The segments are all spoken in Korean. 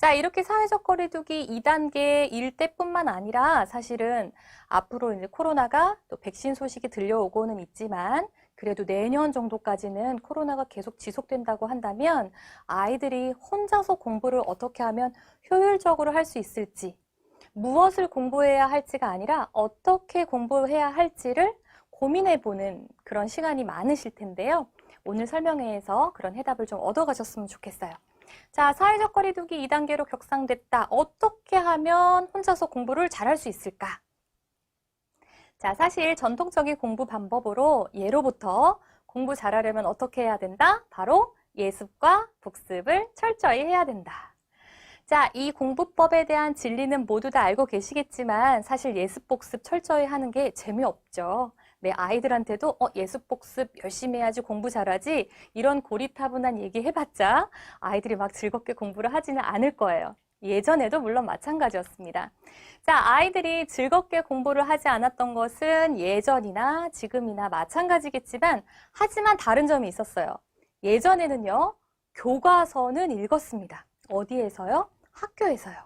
자, 이렇게 사회적 거리두기 2단계 일 때뿐만 아니라 사실은 앞으로 이제 코로나가 또 백신 소식이 들려오고는 있지만 그래도 내년 정도까지는 코로나가 계속 지속된다고 한다면 아이들이 혼자서 공부를 어떻게 하면 효율적으로 할 수 있을지, 무엇을 공부해야 할지가 아니라 어떻게 공부해야 할지를 고민해보는 그런 시간이 많으실 텐데요. 오늘 설명회에서 그런 해답을 좀 얻어가셨으면 좋겠어요. 자, 사회적 거리두기 2단계로 격상됐다. 어떻게 하면 혼자서 공부를 잘할 수 있을까? 자, 사실 전통적인 공부 방법으로 예로부터 공부 잘하려면 어떻게 해야 된다? 바로 예습과 복습을 철저히 해야 된다. 자, 이 공부법에 대한 진리는 모두 다 알고 계시겠지만 사실 예습 복습 철저히 하는 게 재미없죠. 내 아이들한테도 예습 복습 열심히 해야지 공부 잘하지 이런 고리타분한 얘기 해봤자 아이들이 막 즐겁게 공부를 하지는 않을 거예요. 예전에도 물론 마찬가지였습니다. 자, 아이들이 즐겁게 공부를 하지 않았던 것은 예전이나 지금이나 마찬가지겠지만 하지만 다른 점이 있었어요. 예전에는요, 교과서는 읽었습니다. 어디에서요? 학교에서요.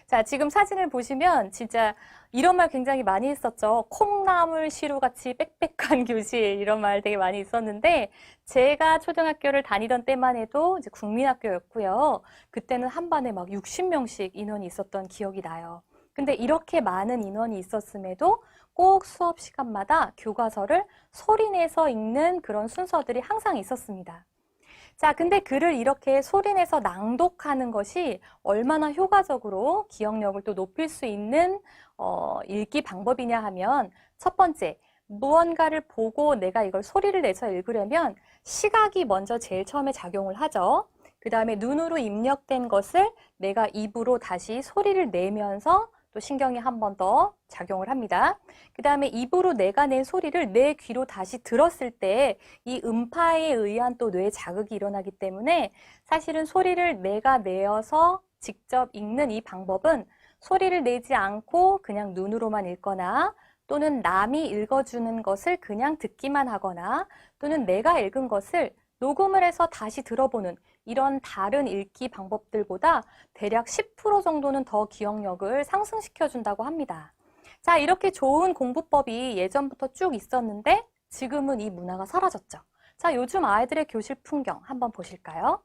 자, 지금 사진을 보시면 진짜 이런 말 굉장히 많이 했었죠. 콩나물 시루같이 빽빽한 교실 이런 말 되게 많이 있었는데 제가 초등학교를 다니던 때만 해도 이제 국민학교였고요. 그때는 한 반에 막 60명씩 인원이 있었던 기억이 나요. 근데 이렇게 많은 인원이 있었음에도 꼭 수업 시간마다 교과서를 소리내서 읽는 그런 순서들이 항상 있었습니다. 자, 근데 글을 이렇게 소리내서 낭독하는 것이 얼마나 효과적으로 기억력을 또 높일 수 있는 읽기 방법이냐 하면 첫 번째, 무언가를 보고 내가 이걸 소리를 내서 읽으려면 시각이 먼저 제일 처음에 작용을 하죠. 그 다음에 눈으로 입력된 것을 내가 입으로 다시 소리를 내면서 또 신경이 한 번 더 작용을 합니다. 그 다음에 입으로 내가 낸 소리를 내 귀로 다시 들었을 때 이 음파에 의한 또 뇌 자극이 일어나기 때문에 사실은 소리를 내가 내어서 직접 읽는 이 방법은 소리를 내지 않고 그냥 눈으로만 읽거나 또는 남이 읽어주는 것을 그냥 듣기만 하거나 또는 내가 읽은 것을 녹음을 해서 다시 들어보는 이런 다른 읽기 방법들보다 대략 10% 정도는 더 기억력을 상승시켜준다고 합니다. 자, 이렇게 좋은 공부법이 예전부터 쭉 있었는데 지금은 이 문화가 사라졌죠. 자, 요즘 아이들의 교실 풍경 한번 보실까요?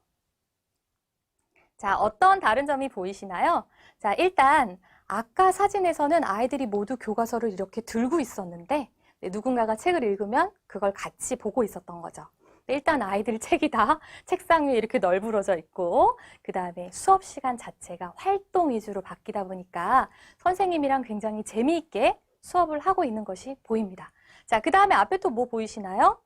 자, 어떤 다른 점이 보이시나요? 자, 일단 아까 사진에서는 아이들이 모두 교과서를 이렇게 들고 있었는데 누군가가 책을 읽으면 그걸 같이 보고 있었던 거죠. 일단 아이들 책이 다 책상 위에 이렇게 널브러져 있고 그 다음에 수업 시간 자체가 활동 위주로 바뀌다 보니까 선생님이랑 굉장히 재미있게 수업을 하고 있는 것이 보입니다. 자, 그 다음에 앞에 또 뭐 보이시나요?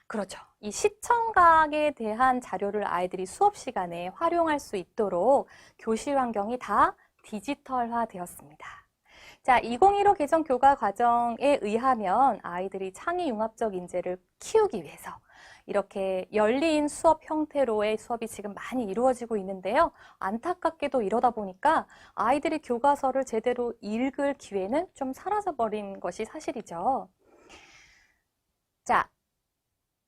그렇죠. 이 시청각에 대한 자료를 아이들이 수업 시간에 활용할 수 있도록 교실 환경이 다 디지털화 되었습니다. 자, 2015 개정 교과 과정에 의하면 아이들이 창의융합적 인재를 키우기 위해서 이렇게 열린 수업 형태로의 수업이 지금 많이 이루어지고 있는데요. 안타깝게도 이러다 보니까 아이들이 교과서를 제대로 읽을 기회는 좀 사라져버린 것이 사실이죠. 자,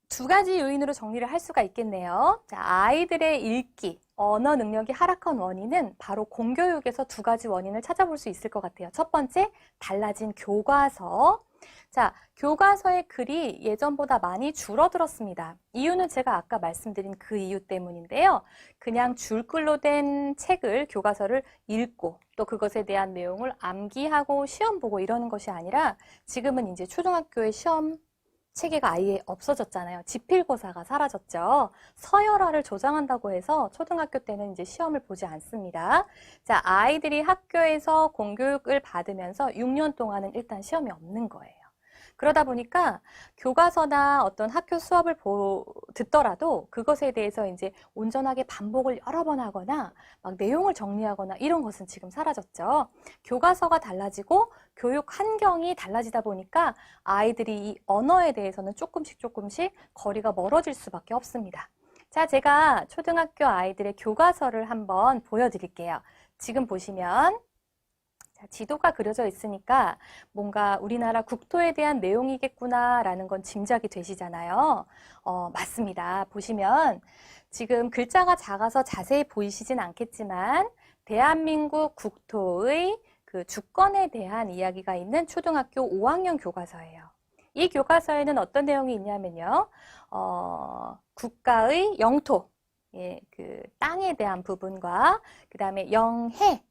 두 가지 요인으로 정리를 할 수가 있겠네요. 자, 아이들의 읽기, 언어 능력이 하락한 원인은 바로 공교육에서 두 가지 원인을 찾아볼 수 있을 것 같아요. 첫 번째, 달라진 교과서. 자, 교과서의 글이 예전보다 많이 줄어들었습니다. 이유는 제가 아까 말씀드린 그 이유 때문인데요. 그냥 줄글로 된 책을, 교과서를 읽고 또 그것에 대한 내용을 암기하고 시험 보고 이러는 것이 아니라 지금은 이제 초등학교의 시험 체계가 아예 없어졌잖아요. 지필고사가 사라졌죠. 서열화를 조장한다고 해서 초등학교 때는 이제 시험을 보지 않습니다. 자, 아이들이 학교에서 공교육을 받으면서 6년 동안은 일단 시험이 없는 거예요. 그러다 보니까 교과서나 어떤 학교 수업을 듣더라도 그것에 대해서 이제 온전하게 반복을 여러 번 하거나 막 내용을 정리하거나 이런 것은 지금 사라졌죠. 교과서가 달라지고 교육 환경이 달라지다 보니까 아이들이 이 언어에 대해서는 조금씩 거리가 멀어질 수밖에 없습니다. 자, 제가 초등학교 아이들의 교과서를 한번 보여드릴게요. 지금 보시면 지도가 그려져 있으니까 뭔가 우리나라 국토에 대한 내용이겠구나라는 건 짐작이 되시잖아요. 맞습니다. 보시면 지금 글자가 작아서 자세히 보이시진 않겠지만 대한민국 국토의 그 주권에 대한 이야기가 있는 초등학교 5학년 교과서예요. 이 교과서에는 어떤 내용이 있냐면요. 국가의 영토, 예, 그 땅에 대한 부분과 그 다음에 영해,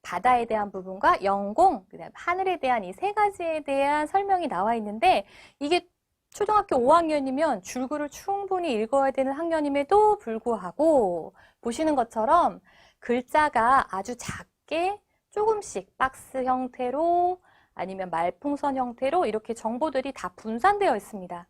바다에 대한 부분과 영공, 그다음 하늘에 대한 이 세 가지에 대한 설명이 나와 있는데 이게 초등학교 5학년이면 줄글을 충분히 읽어야 되는 학년임에도 불구하고 보시는 것처럼 글자가 아주 작게 조금씩 박스 형태로 아니면 말풍선 형태로 이렇게 정보들이 다 분산되어 있습니다.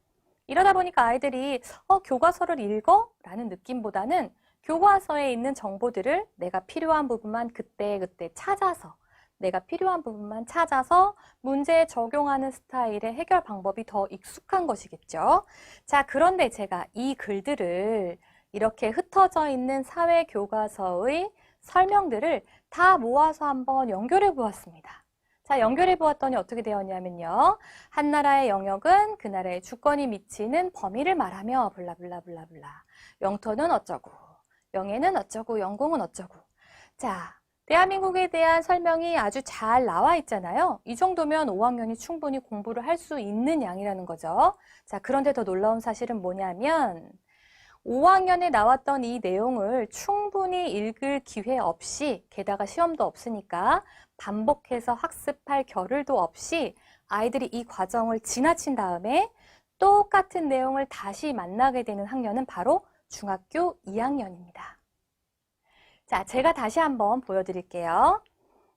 이러다 보니까 아이들이 교과서를 읽어? 라는 느낌보다는 교과서에 있는 정보들을 내가 필요한 부분만 그때그때 찾아서 내가 필요한 부분만 찾아서 문제에 적용하는 스타일의 해결 방법이 더 익숙한 것이겠죠. 자, 그런데 제가 이 글들을 이렇게 흩어져 있는 사회 교과서의 설명들을 다 모아서 한번 연결해 보았습니다. 자, 연결해 보았더니 어떻게 되었냐면요. 한 나라의 영역은 그 나라의 주권이 미치는 범위를 말하며 블라블라블라블라. 영토는 어쩌고, 영해는 어쩌고, 영공은 어쩌고. 자, 대한민국에 대한 설명이 아주 잘 나와 있잖아요. 이 정도면 5학년이 충분히 공부를 할 수 있는 양이라는 거죠. 자, 그런데 더 놀라운 사실은 뭐냐면 5학년에 나왔던 이 내용을 충분히 읽을 기회 없이 게다가 시험도 없으니까 반복해서 학습할 겨를도 없이 아이들이 이 과정을 지나친 다음에 똑같은 내용을 다시 만나게 되는 학년은 바로 중학교 2학년입니다. 자, 제가 다시 한번 보여드릴게요.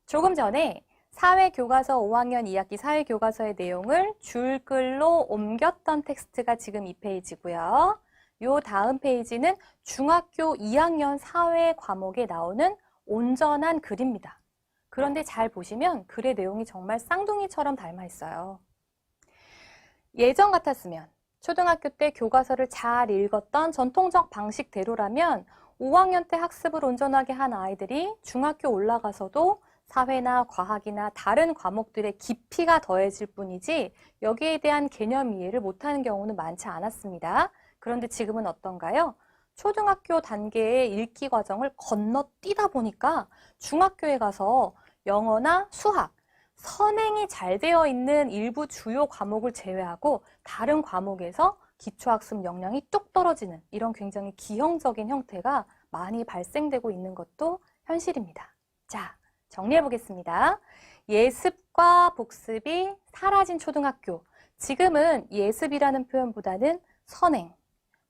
조금 전에 사회교과서 5학년 2학기 사회교과서의 내용을 줄글로 옮겼던 텍스트가 지금 이 페이지고요. 요 다음 페이지는 중학교 2학년 사회 과목에 나오는 온전한 글입니다. 그런데 잘 보시면 글의 내용이 정말 쌍둥이처럼 닮아 있어요. 예전 같았으면 초등학교 때 교과서를 잘 읽었던 전통적 방식대로라면 5학년 때 학습을 온전하게 한 아이들이 중학교 올라가서도 사회나 과학이나 다른 과목들의 깊이가 더해질 뿐이지 여기에 대한 개념 이해를 못하는 경우는 많지 않았습니다. 그런데 지금은 어떤가요? 초등학교 단계의 읽기 과정을 건너뛰다 보니까 중학교에 가서 영어나 수학, 선행이 잘 되어 있는 일부 주요 과목을 제외하고 다른 과목에서 기초학습 역량이 뚝 떨어지는 이런 굉장히 기형적인 형태가 많이 발생되고 있는 것도 현실입니다. 자, 정리해 보겠습니다. 예습과 복습이 사라진 초등학교. 지금은 예습이라는 표현보다는 선행,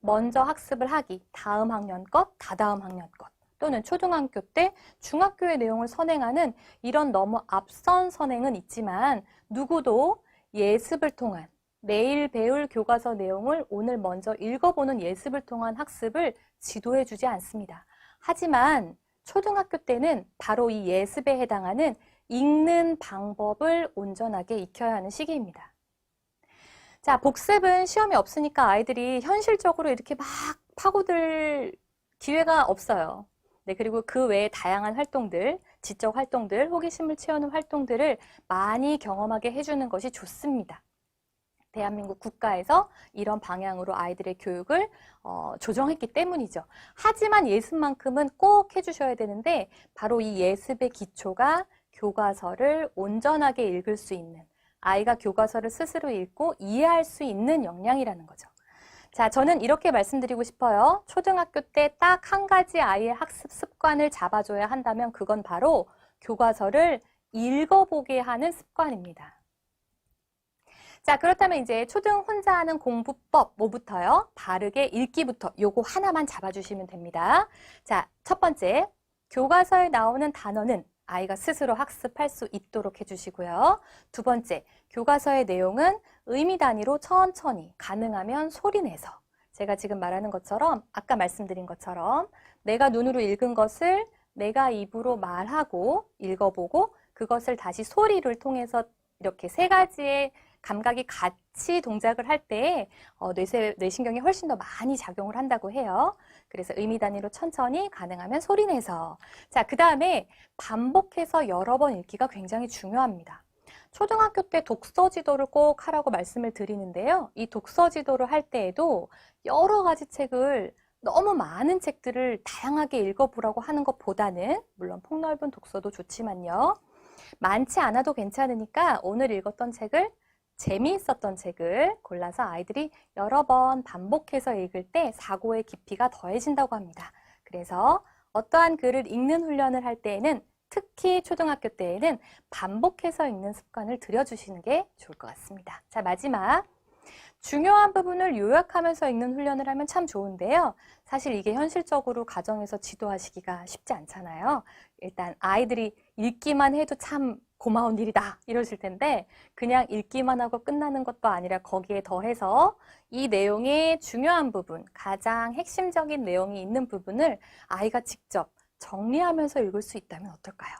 먼저 학습을 하기, 다음 학년 것, 다다음 학년 것. 또는 초등학교 때 중학교의 내용을 선행하는 이런 너무 앞선 선행은 있지만 누구도 예습을 통한 내일 배울 교과서 내용을 오늘 먼저 읽어보는 예습을 통한 학습을 지도해 주지 않습니다. 하지만 초등학교 때는 바로 이 예습에 해당하는 읽는 방법을 온전하게 익혀야 하는 시기입니다. 자, 복습은 시험이 없으니까 아이들이 현실적으로 이렇게 막 파고들 기회가 없어요. 네, 그리고 그 외에 다양한 활동들, 지적 활동들, 호기심을 채우는 활동들을 많이 경험하게 해주는 것이 좋습니다. 대한민국 국가에서 이런 방향으로 아이들의 교육을 조정했기 때문이죠. 하지만 예습만큼은 꼭 해주셔야 되는데 바로 이 예습의 기초가 교과서를 온전하게 읽을 수 있는 아이가 교과서를 스스로 읽고 이해할 수 있는 역량이라는 거죠. 자, 저는 이렇게 말씀드리고 싶어요. 초등학교 때 딱 한 가지 아이의 학습 습관을 잡아줘야 한다면 그건 바로 교과서를 읽어보게 하는 습관입니다. 자, 그렇다면 이제 초등 혼자 하는 공부법 뭐부터요? 바르게 읽기부터 요거 하나만 잡아주시면 됩니다. 자, 첫 번째, 교과서에 나오는 단어는 아이가 스스로 학습할 수 있도록 해주시고요. 두 번째, 교과서의 내용은 의미 단위로 천천히 가능하면 소리내서 제가 지금 말하는 것처럼 아까 말씀드린 것처럼 내가 눈으로 읽은 것을 내가 입으로 말하고 읽어보고 그것을 다시 소리를 통해서 이렇게 세 가지의 감각이 같이 동작을 할 때 뇌신경이 훨씬 더 많이 작용을 한다고 해요. 그래서 의미 단위로 천천히 가능하면 소리내서. 자, 그 다음에 반복해서 여러 번 읽기가 굉장히 중요합니다. 초등학교 때 독서 지도를 꼭 하라고 말씀을 드리는데요. 이 독서 지도를 할 때에도 여러 가지 책을 너무 많은 책들을 다양하게 읽어보라고 하는 것보다는 물론 폭넓은 독서도 좋지만요. 많지 않아도 괜찮으니까 오늘 읽었던 책을 재미있었던 책을 골라서 아이들이 여러 번 반복해서 읽을 때 사고의 깊이가 더해진다고 합니다. 그래서 어떠한 글을 읽는 훈련을 할 때에는 특히 초등학교 때에는 반복해서 읽는 습관을 들여주시는 게 좋을 것 같습니다. 자, 마지막. 중요한 부분을 요약하면서 읽는 훈련을 하면 참 좋은데요. 사실 이게 현실적으로 가정에서 지도하시기가 쉽지 않잖아요. 일단 아이들이 읽기만 해도 참 고마운 일이다 이러실 텐데 그냥 읽기만 하고 끝나는 것도 아니라 거기에 더해서 이 내용의 중요한 부분, 가장 핵심적인 내용이 있는 부분을 아이가 직접 정리하면서 읽을 수 있다면 어떨까요?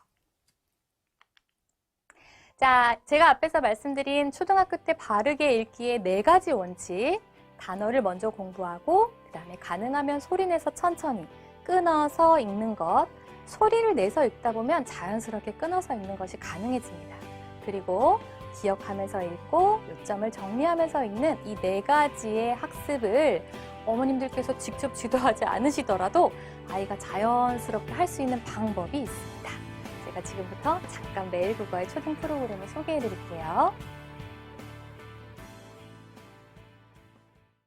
자, 제가 앞에서 말씀드린 초등학교 때 바르게 읽기의 4가지 원칙, 단어를 먼저 공부하고 그 다음에 가능하면 소리내서 천천히 끊어서 읽는 것, 소리를 내서 읽다 보면 자연스럽게 끊어서 읽는 것이 가능해집니다. 그리고 기억하면서 읽고 요점을 정리하면서 읽는 이 4가지의 학습을 어머님들께서 직접 지도하지 않으시더라도 아이가 자연스럽게 할 수 있는 방법이 있습니다. 제가 지금부터 잠깐 매일 국어의 초등 프로그램을 소개해 드릴게요.